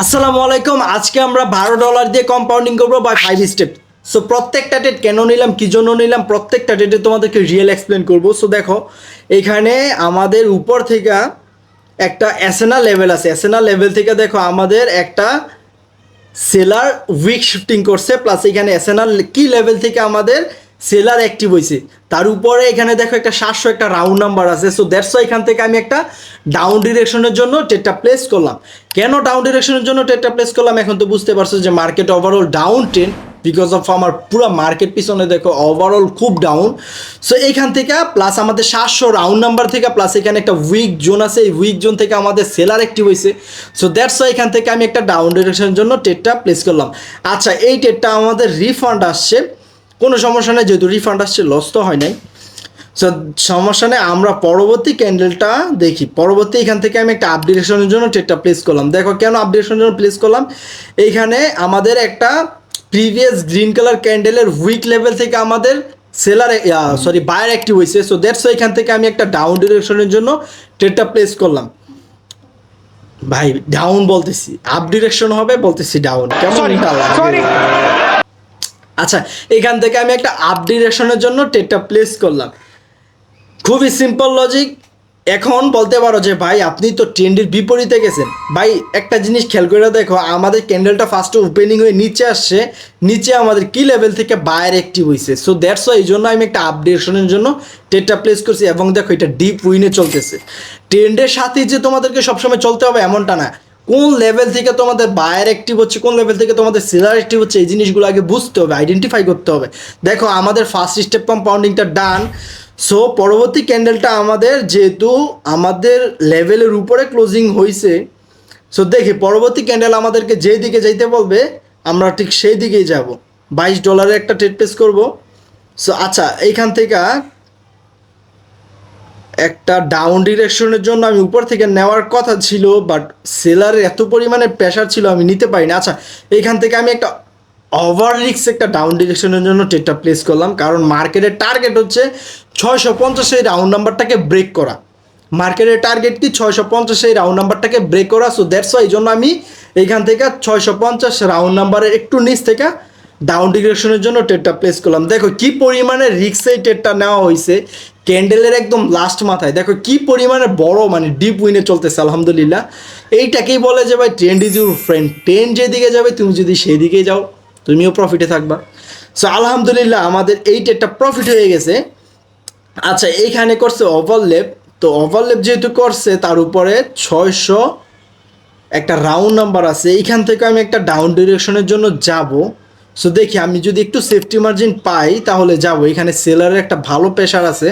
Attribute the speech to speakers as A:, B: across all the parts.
A: আসসালামু আলাইকুম। আজকে আমরা $12 দিয়ে কম্পাউন্ডিং করবো বাই 5 স্টেপ। সো প্রত্যেকটা ডেট কেন নিলাম, কি জন্য নিলাম, প্রত্যেকটা ডেটে তোমাদেরকে রিয়েল এক্সপ্লেন করবো। সো দেখো, এখানে আমাদের উপর থেকে একটা এসএনআর লেভেল আছে। এসএনআর লেভেল থেকে দেখো আমাদের একটা সেলার উইক শিফটিং করছে, প্লাস এখানে এসএনআর কি লেভেল থেকে আমাদের সেলার অ্যাক্টিভ হয়েছে, তার উপরে এখানে দেখো একটা 700 একটা রাউন্ড নাম্বার আছে। সো দ্যাটস ওয়াই এখান থেকে আমি একটা ডাউন ডিরেকশনের জন্য টেটটা প্লেস করলাম। কেন ডাউন ডিরেকশনের জন্য টেটটা প্লেস করলাম এখন তো বুঝতে পারছো যে market overall down trend, because of আমার পুরো মার্কেট পিছনে দেখো ওভারঅল খুব ডাউন। সো এইখান থেকে প্লাস আমাদের 700 রাউন্ড নাম্বার থেকে প্লাস এখানে একটা উইক জোন আছে, এই উইক জোন থেকে আমাদের সেলার অ্যাক্টিভ হয়েছে। সো দ্যাটস ওয়াই এখান থেকে আমি একটা ডাউন ডিরেকশনের জন্য টেটটা প্লেস করলাম। আচ্ছা, এই টেটটা আমাদের রিফান্ড আসছে, কোনো সমস্যা নেই, যেহেতু রিফান্ড আসছে লস তো হয় নাই। সো সমস্যা নেই, আমরা পরবর্তী ক্যান্ডেলটা দেখি। পরবর্তী এখান থেকে আমি একটা আপডেশনের জন্য ট্রেডটা প্লেস করলাম। দেখো কেন আপডেশনের জন্য প্লেস করলাম, এইখানে আমাদের একটা প্রিভিয়াস গ্রিন কালার ক্যান্ডেলের উইক লেভেল থেকে আমাদের সেলার বায়ার অ্যাক্টিভ হয়েছে। সো দ্যাটস এখান থেকে আমি একটা ডাউন ডিরেকশনের জন্য ট্রেডটা প্লেস করলাম। ভাই ডাউন বলতেছি, আপ ডিরেকশন হবে বলতেছি ডাউন, কেমন? আচ্ছা, এখান থেকে আমি একটা আপ ডিরেকশনের জন্য ট্রেডটা প্লেস করলাম। খুবই সিম্পল লজিক। এখন বলতে পারো যে ভাই আপনি তো ট্রেন্ডের বিপরীতে গেছেন। ভাই একটা জিনিস খেয়াল করে দেখো, আমাদের ক্যান্ডেলটা ফার্স্টে ওপেনিং হয়ে নিচে আসছে, নিচে আমাদের কি লেভেল থেকে বায়ার অ্যাক্টিভ হয়েছে। সো দ্যাটস ওয়াই এই জন্য আমি একটা আপডেশনের জন্য ট্রেডটা প্লেস করছি। এবং দেখো এটা ডিপ উইনে চলতেছে। ট্রেন্ডের সাথে যে তোমাদেরকে সবসময় চলতে হবে এমনটা না, কোন লেভেল থেকে তোমাদের বায়ার অ্যাক্টিভ হচ্ছে, কোন লেভেল থেকে তোমাদের সেলার অ্যাক্টিভ হচ্ছে, এই জিনিসগুলো আগে বুঝতে হবে, আইডেন্টিফাই করতে হবে। দেখো আমাদের ফার্স্ট স্টেপ কম্পাউন্ডিংটা ডান। সো পরবর্তী ক্যান্ডেলটা আমাদের যেহেতু আমাদের লেভেলের উপরে ক্লোজিং হয়েছে, সো দেখি পরবর্তী ক্যান্ডেল আমাদেরকে যেই দিকে যাইতে বলবে আমরা ঠিক সেই দিকেই যাব। $22 একটা ট্রেড প্লেস করব। সো আচ্ছা, এইখান থেকে একটা ডাউন ডিরেকশনের জন্য আমি উপর থেকে নেওয়ার কথা ছিল, বাট সেলারের এত পরিমাণে প্রেশার ছিল আমি নিতে পারিনি। আচ্ছা, এইখান থেকে আমি একটা ওভার রিস্ক একটা ডাউন ডিরেকশনের জন্য ট্রেডটা প্লেস করলাম, কারণ মার্কেটের টার্গেট হচ্ছে 650 এই রাউন্ড নাম্বারটাকে ব্রেক করা। মার্কেটের টার্গেট কি 650 এই রাউন্ড নাম্বারটাকে ব্রেক করা। সো দ্যাটস ওয়াই এই জন্য আমি এইখান থেকে 650 রাউন্ড নাম্বারের একটু নিচ থেকে ডাউন ডিরেকশনের জন্য ট্রেডটা প্লেস করলাম। দেখো কি পরিমাণে রিস্ক এই ট্রেডটা নেওয়া হয়েছে, ক্যান্ডেলের একদম লাস্ট মাথায় দেখো কি পরিমাণে বড় মানে ডিপ উইনে চলতেছে। আলহামদুলিল্লাহ, এইটাকেই বলে যে ভাই trend is your friend. Trend যেদিকে যাবে তুমি যদি সেই দিকেই যাও তুমিও প্রফিটে থাকবা। সো আলহামদুলিল্লাহ আমাদের এই ট্রেডটা প্রফিট হয়ে গেছে। আচ্ছা, এইখানে করছে ওভারলেপ। তো ওভারলেপ যেহেতু করছে তার উপরে 600 একটা রাউন্ড নাম্বার আছে, এইখান থেকে আমি একটা ডাউন ডিরেকশনের জন্য যাব। সো দেখি আমি যদি একটু সেফটি মার্জিন পাই তাহলে যাব। এখানে সেলারের একটা ভালো প্রেশার আছে।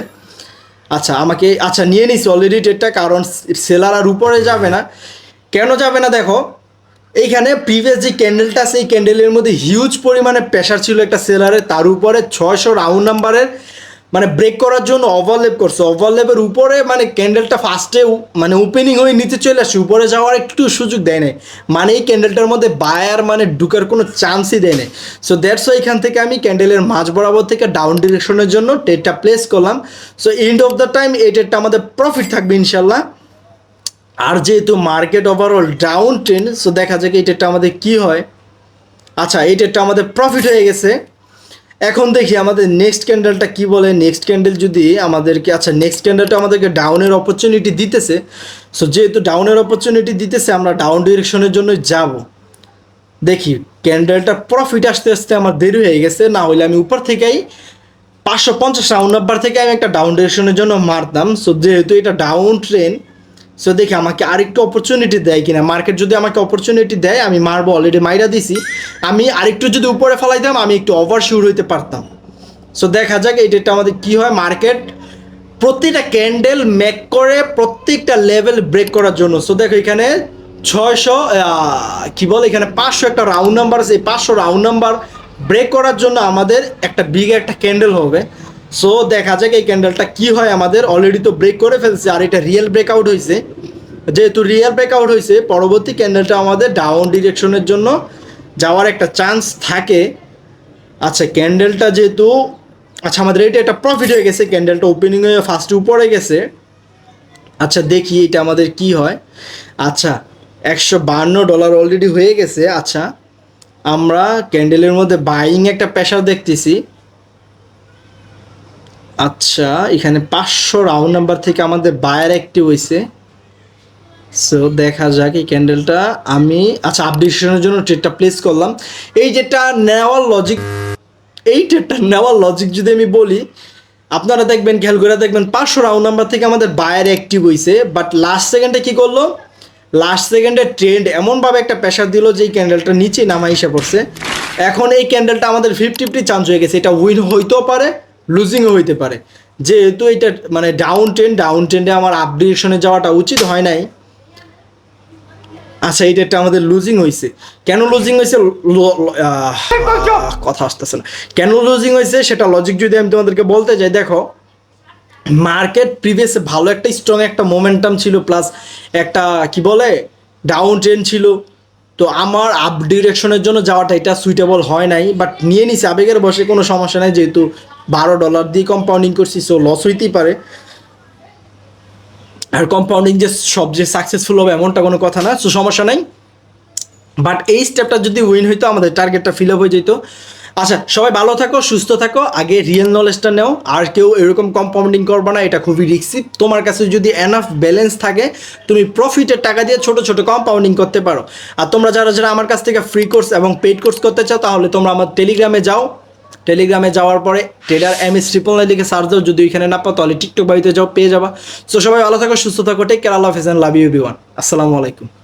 A: আচ্ছা আমাকে নিয়ে নিছি অলরেডি ট্রেডটা, কারণ সেলার আর উপরে যাবে না। কেন যাবে না দেখো, এইখানে প্রিভিয়াস যে ক্যান্ডেলটা আছে এই ক্যান্ডেলের মধ্যে হিউজ পরিমাণে প্রেশার ছিল একটা সেলারের, তার উপরে 600 রাউন্ড নাম্বারের মানে ব্রেক করার জন্য ওভারলেপ করছে। ওভারলেপের উপরে মানে ক্যান্ডেলটা ফার্স্টে মানে ওপেনিং হয়ে নিচে চলে আসে, উপরে যাওয়ার একটু সুযোগ দেয় নাই, মানে এই ক্যান্ডেলটার মধ্যে বায়ার মানে ঢুকার কোনো চান্সই দেয় নাই। সো দ্যাটস ওয়াই এখান থেকে আমি ক্যান্ডেলের মাঝ বরাবর থেকে ডাউন ডিরেকশনের জন্য ট্রেডটা প্লেস করলাম। So end of the time এই ট্রেডটা আমাদের প্রফিট থাকবে ইনশাল্লাহ। আর যেহেতু market overall down trend, so দেখা যাক এই ট্রেডটা আমাদের কী হয়। আচ্ছা, এই ট্রেডটা আমাদের প্রফিট হয়ে গেছে। এখন দেখি আমাদের নেক্সট ক্যান্ডেলটা কি বলে। নেক্সট ক্যান্ডেল যদি আমাদেরকে, আচ্ছা নেক্সট ক্যান্ডেলটা আমাদেরকে ডাউনের অপরচুনিটি দিতেছে। সো যেহেতু ডাউনের অপরচুনিটি দিতেছে আমরা ডাউন ডিরেকশনের জন্য যাব। দেখি ক্যান্ডেলটা প্রফিট আসতে আসতে আমার দেরি হয়ে গেছে, না হলে আমি উপর থেকেই 550 রাউন্ড নাম্বার থেকে আমি একটা ডাউন ডিরেকশনের জন্য মারতাম। সো যেহেতু এটা ডাউন ট্রেন্ড, সো দেখি আমাকে আরেকটু অপরচুনিটি দেয় কিনা। মার্কেট যদি আমাকে অপরচুনিটি দেয় আমি মারবো, অলরেডি মাইরা দিছি। আমি আরেকটু যদি উপরে ফেলাইতাম আমি একটু ওভার শিওর হইতে পারতাম। সো দেখা যাক এই ডেটটা আমাদের কী হয়। মার্কেট প্রতিটা ক্যান্ডেল মেক করে প্রত্যেকটা লেভেল ব্রেক করার জন্য। সো দেখো এখানে 600 কী বলে, এখানে 500 একটা রাউন্ড নাম্বার আছে। এই 500 রাউন্ড নাম্বার ব্রেক করার জন্য আমাদের একটা বিগ একটা ক্যান্ডেল হবে। সো দেখা যাক এই ক্যান্ডেলটা কী হয়। আমাদের অলরেডি তো ব্রেক করে ফেলছে, আর এটা রিয়েল ব্রেকআউট হয়েছে। যেহেতু রিয়েল ব্রেকআউট হয়েছে পরবর্তী ক্যান্ডেলটা আমাদের ডাউন ডিরেকশনের জন্য যাওয়ার একটা চান্স থাকে। আচ্ছা ক্যান্ডেলটা যেহেতু, আচ্ছা আমাদের এটা একটা প্রফিট হয়ে গেছে, ক্যান্ডেলটা ওপেনিং হয়ে ফার্স্টে উপরে গেছে। আচ্ছা দেখি এটা আমাদের কি হয়। আচ্ছা $152 অলরেডি হয়ে গেছে। আচ্ছা, আমরা ক্যান্ডেলের মধ্যে বাইং একটা প্রেশার দেখতেছি। আচ্ছা, এখানে 500 রাউন্ড নাম্বার থেকে আমাদের বায়ার অ্যাক্টিভ হয়েছে। সো দেখা যাক এই ক্যান্ডেলটা আমি আচ্ছা আপডেশনের জন্য ট্রেডটা প্লেস করলাম। এই যেটা নেওয়ার লজিক, এই ট্রেডটা নেওয়ার লজিক যদি আমি বলি, আপনারা দেখবেন, খেয়াল করে দেখবেন 500 রাউন্ড নাম্বার থেকে আমাদের বায়ার অ্যাক্টিভ হয়েছে, বাট লাস্ট সেকেন্ডে কী করলো, লাস্ট সেকেন্ডে ট্রেন্ড এমনভাবে একটা প্রেশার দিল যে এই ক্যান্ডেলটা নিচে নামা এসে পড়ছে। এখন এই ক্যান্ডেলটা আমাদের 50-50 চান্স হয়ে গেছে, এটা উইন হইতেও পারে, লুজিংও হইতে পারে। যেহেতু এটা মানে ডাউন ট্রেন্ডে আমার আপ ডিরেকশনে যাওয়াটা উচিত হয় নাই। আচ্ছা, এই ডেটটা আমাদের লুজিং হয়েছে। কেন লুজিং হয়েছে, কথা আসতেছে না, কেন লুজিং হয়েছে সেটা লজিক যদি আমি তোমাদেরকে বলতে যাই, দেখো মার্কেট প্রিভিয়াসে ভালো একটা স্ট্রং একটা মোমেন্টাম ছিল, প্লাস একটা কি বলে ডাউন ট্রেন্ড ছিল। তো আমার আপ ডিরেকশনের জন্য যাওয়াটা এটা সুইটেবল হয় নাই, বাট নিয়ে নিছি আবেগের বসে, কোনো সমস্যা নাই, যেহেতু $12 দিয়ে কম্পাউন্ডিং করছি, সো লস হইতেই পারে। আর কম্পাউন্ডিং যে সব যে সাকসেসফুল হবে এমনটা কোনো কথা না, সো সমস্যা নাই। বাট এই স্টেপটা যদি উইন হইতো, আমাদের টার্গেটটা ফিল আপ হয়ে যেত। আচ্ছা, সবাই ভালো থাকো, সুস্থ থাকো, আগে রিয়েল নলেজটা নাও। আর কেউ এরকম কম্পাউন্ডিং করবে না, এটা খুবই রিস্কি। তোমার কাছে যদি এনাফ ব্যালেন্স থাকে, তুমি প্রফিটের টাকা দিয়ে ছোট ছোট কম্পাউন্ডিং করতে পারো। আর তোমরা যারা যারা আমার কাছ থেকে ফ্রি কোর্স এবং পেইড কোর্স করতে চাও, তাহলে তোমরা আমার টেলিগ্রামে যাও। টেলিগ্রামে যাওয়ার পরে ট্রেডার MS999 লিখে সার্চ দাও, যদি ওইখানে না পাও তাহলে টিকটক বাড়িতে যাও, পেয়ে যাবা। সো সবাই ভালো থাকো, সুস্থ থাকো, টেক কেয়ার, আল্লাহ হাফেজ, লাভ ইউ এভরিওয়ান, আসসালামু আলাইকুম।